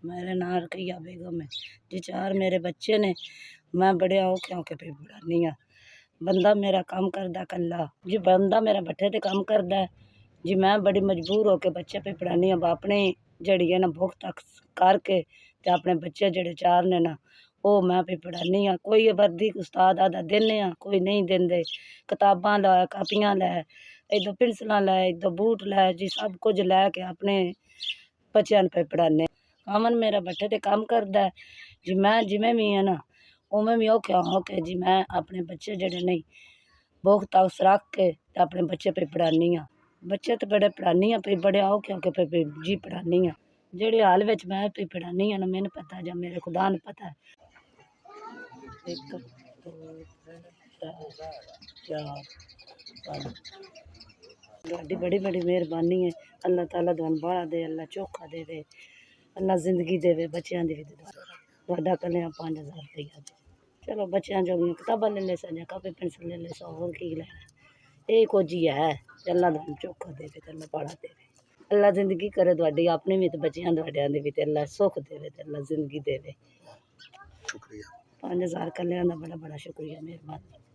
मेरा नाम रकैया बेगम है जी। 4 मेरे बच्चे ने, मैं बड़े औखे औखे पे पढ़ानी हाँ। बंदा मेरा काम करदा कल्ला जी, बंदा मेरा भट्ठे ते काम करदा है जी। मैं बड़ी मजबूर होके बच्चे पे पढ़ानी हाँ। अपने जड़ी है ना भुख तक करके ते अपने बच्चे जड़े 4 ने ना वो मैं पे पढ़ानी हाँ। कोई वर्दी उस्ताद आदा देने हाँ, कोई नहीं देंदे। किताबां लै, कापियां लै, इधर पेंसिलां लै, इधर बूट लै जी, सब कुछ लैके अपने बच्चों पे पढ़ाने। अमन मेरा भट्ठे ते काम करदा है जी। मैं जिवें भी है ना उवें भी औखे होके जी मैं अपने बच्चे जड़े नहीं भुख तक रख के अपने बच्चे पे पढ़ानी हाँ। बच्चे तो बड़े पढ़ानी हाँ पे, बड़े औखे औखे पे जी पढ़ानी हाँ। जेड़े हाल विच मैं पे पढ़ानी हाँ ना, मैनू पता है, जब मेरे खुदा नू पता है। 1 2 3 4 5 ਤੁਹਾਡੀ बड़ी बड़ी मेहरबानी है। अल्लाह ताला तुहानू बाड़ा दे, अल्लाह चोखा देवे, अल्लाह जिंदगी देवे, बच्चों की भी तुहाडा कल्ले 5000 रुपया दे। चलो बच्चों जो किताबां ले ले सजा, कापी पेंसिल ले ले, सौ होर की लैना। यही कुछ ही है। अल्लाह तुहानू चोखा देवे ते अल्लाह बाड़ा देवे। अल्लाह जिंदगी करे तुहाडी अपनी भी ते बच्चों तुहाडियां दी भी, ते अल्लाह सुख देवे ते अल्लाह जिंदगी देवे। शुक्रिया। 5000 कल्याण दा बड़ा बड़ा शुक्रिया, मेहरबानी।